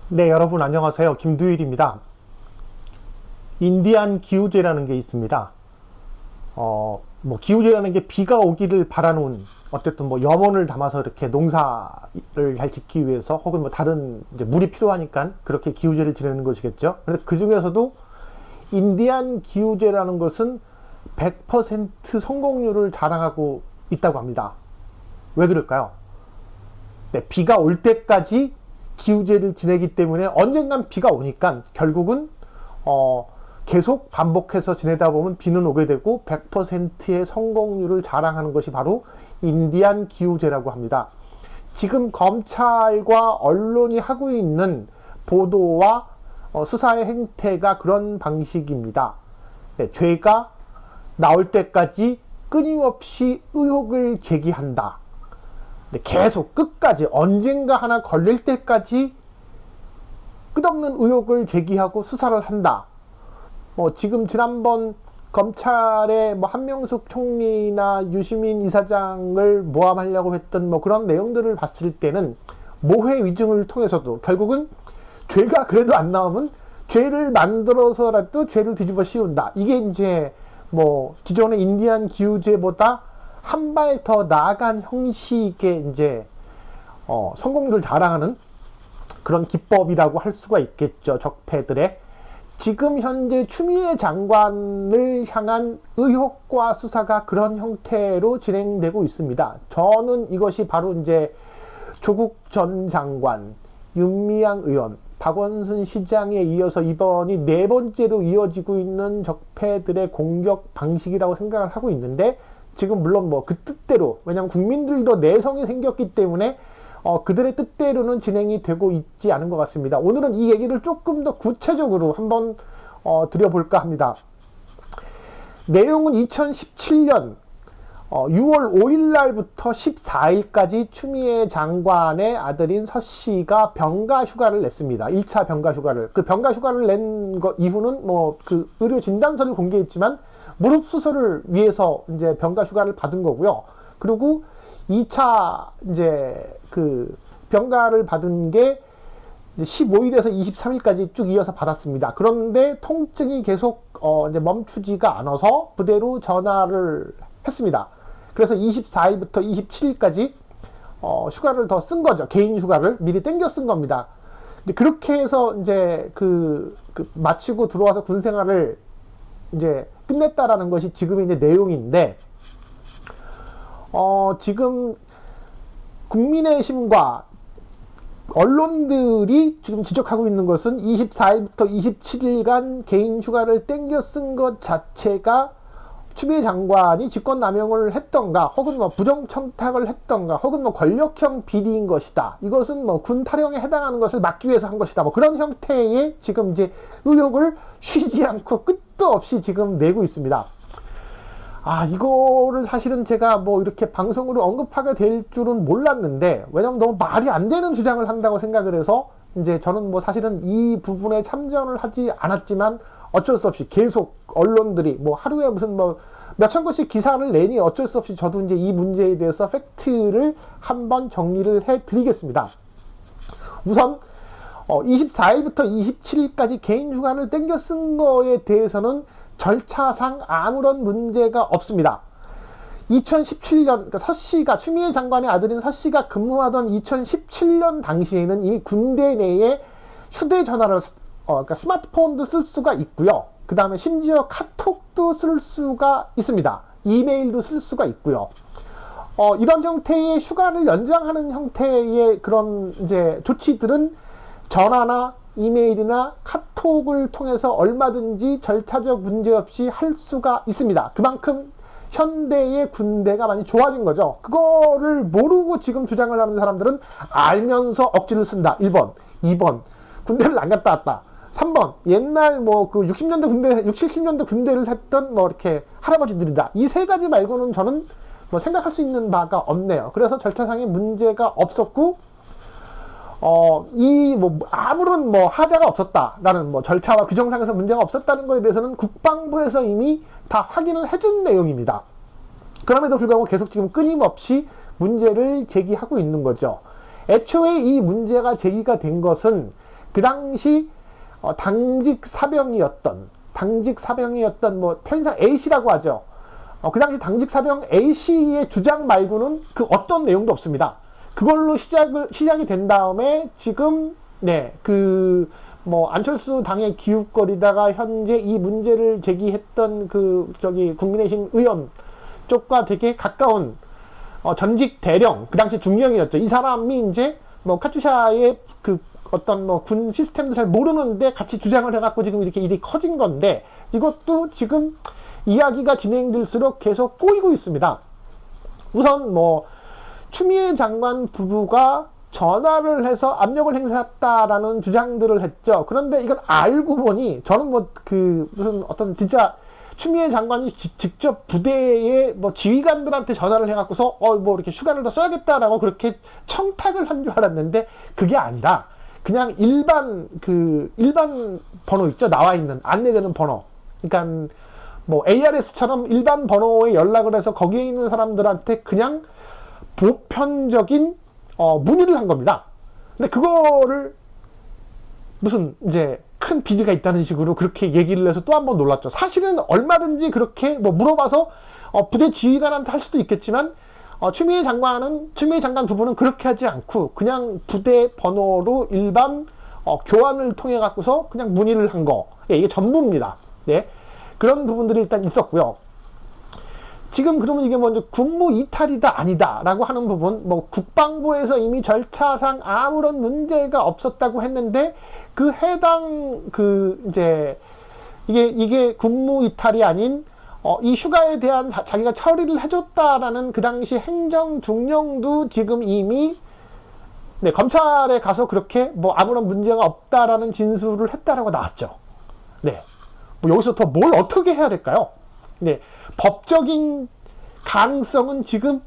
네, 여러분 안녕하세요. 김두일입니다. 인디안 기후제라는 게 있습니다. 기후제라는 게 비가 오기를 바라는 어쨌든 염원을 담아서 이렇게 농사를 잘 짓기 위해서 혹은 다른 이제 물이 필요하니까 그렇게 기후제를 지내는 것이겠죠. 그런데 그 중에서도 인디안 기후제라는 것은 100% 성공률을 자랑하고 있다고 합니다. 왜 그럴까요? 네, 비가 올 때까지 기후제를 지내기 때문에 언젠간 비가 오니까 결국은 계속 반복해서 지내다 보면 비는 오게 되고 100%의 성공률을 자랑하는 것이 바로 인디안 기후제라고 합니다. 지금 검찰과 언론이 하고 있는 보도와 수사의 행태가 그런 방식입니다. 네, 죄가 나올 때까지 끊임없이 의혹을 제기한다. 계속 끝까지 언젠가 하나 걸릴 때까지 끝없는 의혹을 제기하고 수사를 한다. 지금 지난번 검찰의 한명숙 총리나 유시민 이사장을 모함하려고 했던 그런 내용들을 봤을 때는 모해 위증을 통해서도 결국은 죄가 그래도 안 나오면 죄를 만들어서라도 죄를 뒤집어 씌운다. 이게 이제 기존의 인디안 기후제보다 한 발 더 나아간 형식의 이제 성공률을 자랑하는 그런 기법이라고 할 수가 있겠죠. 적폐들의. 지금 현재 추미애 장관을 향한 의혹과 수사가 그런 형태로 진행되고 있습니다. 저는 이것이 바로 이제 조국 전 장관, 윤미향 의원, 박원순 시장에 이어서 이번이 네 번째로 이어지고 있는 적폐들의 공격 방식이라고 생각을 하고 있는데, 지금 물론 그 뜻대로, 왜냐하면 국민들도 내성이 생겼기 때문에 그들의 뜻대로는 진행이 되고 있지 않은 것 같습니다. 오늘은 이 얘기를 조금 더 구체적으로 한번 드려볼까 합니다. 내용은 2017년 6월 5일 날부터 14일까지 추미애 장관의 아들인 서 씨가 병가 휴가를 냈습니다. 1차 병가 휴가를. 그 병가 휴가를 낸 것 이후는 그 의료 진단서를 공개했지만 무릎 수술을 위해서 이제 병가 휴가를 받은 거고요. 그리고 2차 이제 그 병가를 받은 게 15일에서 23일까지 쭉 이어서 받았습니다. 그런데 통증이 계속 이제 멈추지가 않아서 부대로 전화를 했습니다. 그래서 24일부터 27일까지 휴가를 더 쓴 거죠. 개인 휴가를 미리 땡겨 쓴 겁니다. 그렇게 해서 이제 마치고 들어와서 군 생활을 이제 끝냈다라는 것이 지금의 이제 내용인데, 지금 국민의힘과 언론들이 지금 지적하고 있는 것은 24일부터 27일간 개인 휴가를 땡겨 쓴 것 자체가 추미애 장관이 직권남용을 했던가, 혹은 부정청탁을 했던가, 혹은 권력형 비리인 것이다. 이것은 군 탈영에 해당하는 것을 막기 위해서 한 것이다. 그런 형태의 지금 이제 의혹을 쉬지 않고 끝도 없이 지금 내고 있습니다. 이거를 사실은 제가 이렇게 방송으로 언급하게 될 줄은 몰랐는데, 왜냐면 너무 말이 안 되는 주장을 한다고 생각을 해서 이제 저는 사실은 이 부분에 참전을 하지 않았지만 어쩔 수 없이 계속 언론들이 하루에 무슨 몇천 건씩 기사를 내니 어쩔 수 없이 저도 이제 이 문제에 대해서 팩트를 한번 정리를 해 드리겠습니다. 우선 24일부터 27일까지 개인 휴가를 땡겨 쓴 거에 대해서는 절차상 아무런 문제가 없습니다. 2017년, 서 씨가, 추미애 장관의 아들인 서 씨가 근무하던 2017년 당시에는 이미 군대 내에 휴대전화를, 그러니까 스마트폰도 쓸 수가 있고요. 그 다음에 심지어 카톡도 쓸 수가 있습니다. 이메일도 쓸 수가 있고요. 이런 형태의 휴가를 연장하는 형태의 그런 이제 조치들은 전화나 이메일이나 카톡을 통해서 얼마든지 절차적 문제 없이 할 수가 있습니다. 그만큼 현대의 군대가 많이 좋아진 거죠. 그거를 모르고 지금 주장을 하는 사람들은 알면서 억지를 쓴다. 1번. 2번. 군대를 안 갔다 왔다. 3번. 옛날 60년대 군대, 60, 70년대 군대를 했던 이렇게 할아버지들이다. 이 세 가지 말고는 저는 생각할 수 있는 바가 없네요. 그래서 절차상의 문제가 없었고, 아무런 하자가 없었다라는 절차와 규정상에서 문제가 없었다는 것에 대해서는 국방부에서 이미 다 확인을 해준 내용입니다. 그럼에도 불구하고 계속 지금 끊임없이 문제를 제기하고 있는 거죠. 애초에 이 문제가 제기가 된 것은 그 당시 당직 사병이었던 뭐 편의상 A씨라고 하죠. 그 당시 당직 사병 A씨의 주장 말고는 그 어떤 내용도 없습니다. 그걸로 시작이 된 다음에 지금 뭐 안철수 당의 기웃거리다가 현재 이 문제를 제기했던 국민의힘 의원 쪽과 되게 가까운 전직 대령, 그 당시 중령이었죠. 이 사람이 이제 뭐 카투샤의 어떤 뭐 군 시스템도 잘 모르는데 같이 주장을 해갖고 지금 이렇게 일이 커진 건데, 이것도 지금 이야기가 진행될수록 계속 꼬이고 있습니다. 우선 뭐 추미애 장관 부부가 전화를 해서 압력을 행사했다라는 주장들을 했죠. 그런데 이걸 알고 보니 저는 무슨 어떤 진짜 추미애 장관이 직접 부대의 뭐 지휘관들한테 전화를 해갖고서 뭐 이렇게 휴가를 더 써야겠다라고 그렇게 청탁을 한 줄 알았는데, 그게 아니라 그냥 일반 번호 있죠. 나와 있는 안내되는 번호. 그러니까 뭐 ARS처럼 일반 번호에 연락을 해서 거기에 있는 사람들한테 그냥 보편적인 문의를 한 겁니다. 근데 그거를 무슨 이제 큰 빚이 있다는 식으로 그렇게 얘기를 해서 또 한 번 놀랐죠. 사실은 얼마든지 그렇게 뭐 물어봐서 부대 지휘관한테 할 수도 있겠지만, 추미애 장관 부부는 그렇게 하지 않고 그냥 부대 번호로 일반 교환을 통해 갖고서 그냥 문의를 한 거. 예, 이게 전부입니다. 네. 그런 부분들이 일단 있었고요. 지금 그러면 이게 먼저 군무 이탈이다 아니다 라고 하는 부분, 뭐 국방부에서 이미 절차상 아무런 문제가 없었다고 했는데, 그 해당 이게 군무 이탈이 아닌 이 휴가에 대한 자기가 처리를 해줬다라는 그 당시 행정 중령도 지금 이미 검찰에 가서 그렇게 뭐 아무런 문제가 없다라는 진술을 했다라고 나왔죠. 네. 뭐 여기서 더 뭘 어떻게 해야 될까요? 네. 법적인 가능성은 지금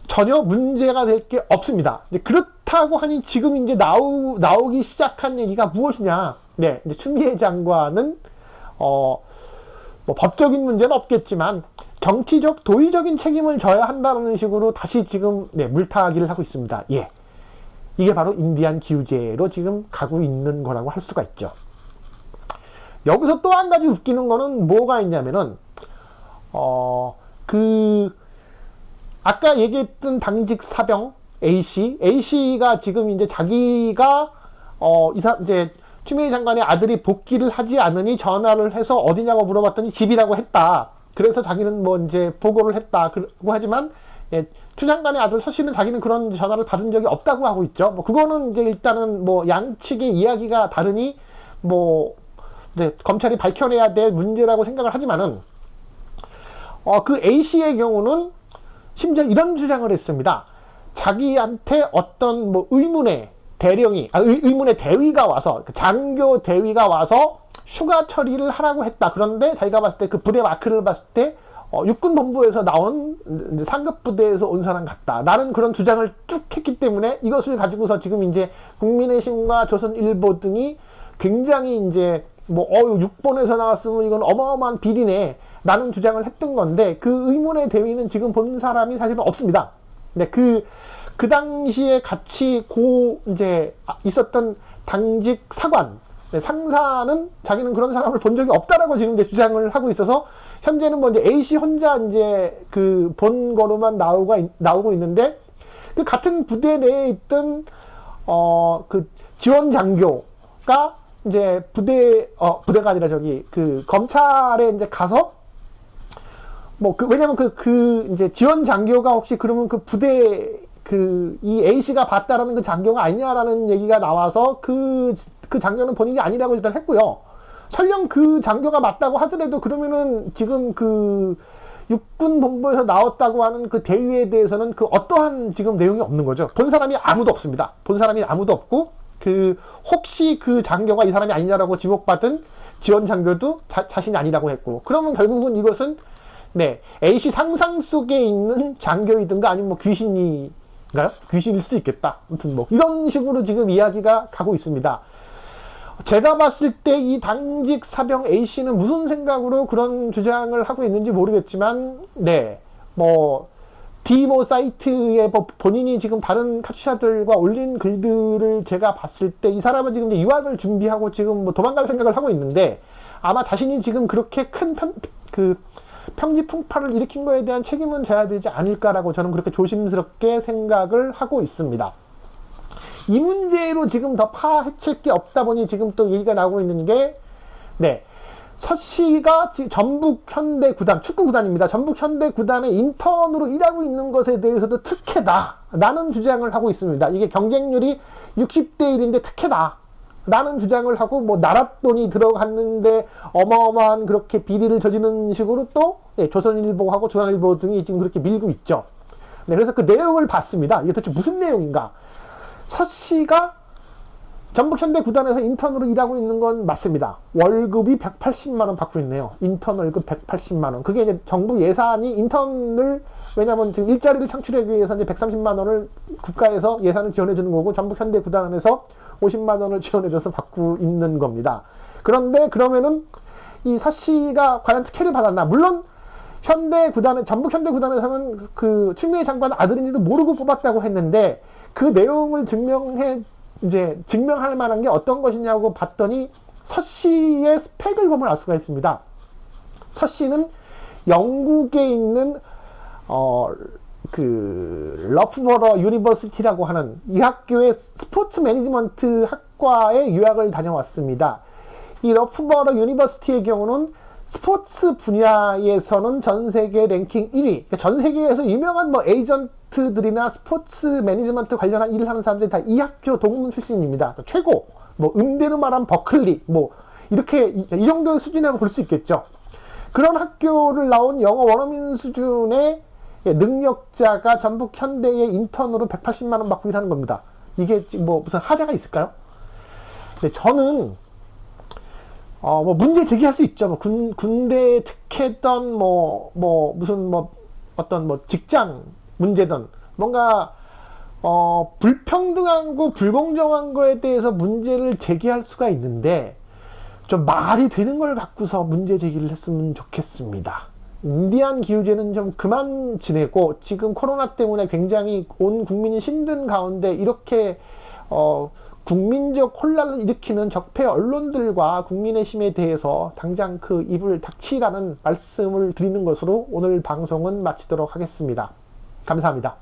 전혀 문제가 될 게 없습니다. 그렇다고 하니 지금 이제 나오기 시작한 얘기가 무엇이냐? 네, 이제 추미애 장관은 뭐 법적인 문제는 없겠지만 정치적 도의적인 책임을 져야 한다는 식으로 다시 지금 물타기를 하고 있습니다. 예, 이게 바로 인디안 기우제로 지금 가고 있는 거라고 할 수가 있죠. 여기서 또 한 가지 웃기는 거는 뭐가 있냐면은 아까 얘기했던 당직 사병 A씨가 지금 이제 자기가 이제 추미애 장관의 아들이 복귀를 하지 않으니 전화를 해서 어디냐고 물어봤더니 집이라고 했다. 그래서 자기는 뭐 이제 보고를 했다고 하지만, 추 장관의 아들 서 씨는 자기는 그런 전화를 받은 적이 없다고 하고 있죠. 뭐 그거는 이제 일단은 뭐 양측의 이야기가 다르니 뭐 이제 검찰이 밝혀내야 될 문제라고 생각을 하지만은, 그 A씨의 경우는 심지어 이런 주장을 했습니다. 자기한테 어떤 뭐 의문의 대위가 와서, 장교 대위가 와서 휴가 처리를 하라고 했다. 그런데 자기가 봤을 때 그 부대 마크를 봤을 때 육군본부에서 나온 상급 부대에서 온 사람 같다 라는 그런 주장을 쭉 했기 때문에, 이것을 가지고서 지금 이제 국민의힘과 조선일보 등이 굉장히 이제 뭐 6번에서 나왔으면 이건 어마어마한 비리네 라는 주장을 했던 건데, 그 의문의 대위는 지금 본 사람이 사실은 없습니다. 근데 그 당시에 같이 이제 있었던 당직 사관, 상사는 자기는 그런 사람을 본 적이 없다라고 지금 이제 주장을 하고 있어서, 현재는 뭐 이제 A씨 혼자 이제 본 거로만 나오고 있는데, 그 같은 부대 내에 있던 지원 장교가 이제 부대가 아니라 검찰에 이제 가서 왜냐면 이제 지원 장교가 혹시 그러면 그 부대 이 A씨가 봤다라는 그 장교가 아니냐라는 얘기가 나와서 그 장교는 본인이 아니라고 일단 했고요. 설령 그 장교가 맞다고 하더라도 그러면은 지금 육군본부에서 나왔다고 하는 그 대위에 대해서는 어떠한 지금 내용이 없는 거죠. 본 사람이 아무도 없습니다. 본 사람이 아무도 없고, 혹시 그 장교가 이 사람이 아니냐라고 지목받은 지원 장교도 자신이 아니라고 했고, 그러면 결국은 이것은 A씨 상상 속에 있는 장교이든가 아니면 뭐 귀신인가요? 귀신일 수도 있겠다. 아무튼 뭐 이런 식으로 지금 이야기가 가고 있습니다. 제가 봤을 때 이 당직 사병 A씨는 무슨 생각으로 그런 주장을 하고 있는지 모르겠지만, 뭐 디모 사이트에 뭐 본인이 지금 다른 카투샤들과 올린 글들을 제가 봤을 때 이 사람은 지금 이제 유학을 준비하고 지금 뭐 도망갈 생각을 하고 있는데 아마 자신이 지금 그렇게 큰 평지 풍파를 일으킨 거에 대한 책임은 져야 되지 않을까라고 저는 그렇게 조심스럽게 생각을 하고 있습니다. 이 문제로 지금 더 파헤칠 게 없다 보니 지금 또 얘기가 나오고 있는 게, 네, 서씨가 전북 현대 구단, 축구 구단입니다. 전북 현대 구단의 인턴으로 일하고 있는 것에 대해서도 특혜다 라는 주장을 하고 있습니다. 이게 경쟁률이 60대 1인데 특혜다 라는 주장을 하고, 뭐 나랏돈이 들어갔는데 어마어마한 그렇게 비리를 저지르는 식으로 또 조선일보하고 중앙일보 등이 지금 그렇게 밀고 있죠. 네, 그래서 그 내용을 봤습니다. 이게 도대체 무슨 내용인가? 서씨가 전북 현대 구단에서 인턴으로 일하고 있는 건 맞습니다. 월급이 180만 원 받고 있네요. 인턴 월급 180만 원. 그게 이제 정부 예산이 인턴을, 왜냐면 지금 일자리를 창출하기 위해서 이제 130만 원을 국가에서 예산을 지원해 주는 거고, 전북 현대 구단에서 50만 원을 지원해 줘서 받고 있는 겁니다. 그런데 그러면은 이 서씨가 과연 특혜를 받았나? 물론 현대 구단은, 전북 현대 구단에서는 그 추미애 장관 아들인지도 모르고 뽑았다고 했는데, 그 내용을 증명할 만한 게 어떤 것이냐고 봤더니 서씨의 스펙을 보면 알 수가 있습니다. 서씨는 영국에 있는 러프버러 유니버시티라고 하는 이 학교의 스포츠 매니지먼트 학과에 유학을 다녀왔습니다. 이 러프버러 유니버시티의 경우는 스포츠 분야에서는 전 세계 랭킹 1위, 그러니까 전 세계에서 유명한 뭐 에이전트들이나 스포츠 매니지먼트 관련한 일을 하는 사람들이 다 이 학교 동문 출신입니다. 최고, 뭐 음대로 말하면 버클리, 뭐 이렇게 이 정도의 수준이라고 볼 수 있겠죠. 그런 학교를 나온 영어 원어민 수준의 능력자가 전북 현대의 인턴으로 180만 원 받고 일하는 겁니다. 이게 뭐 무슨 하자가 있을까요? 근데 저는 뭐 문제 제기할 수 있죠. 뭐 군대 특혜던 무슨 어떤 직장 문제든 뭔가 불평등한 거, 불공정한 거에 대해서 문제를 제기할 수가 있는데, 좀 말이 되는 걸 갖고서 문제 제기를 했으면 좋겠습니다. 인디안 기후제는 좀 그만 지내고, 지금 코로나 때문에 굉장히 온 국민이 힘든 가운데 이렇게 국민적 혼란을 일으키는 적폐 언론들과 국민의힘에 대해서 당장 그 입을 닥치라는 말씀을 드리는 것으로 오늘 방송은 마치도록 하겠습니다. 감사합니다.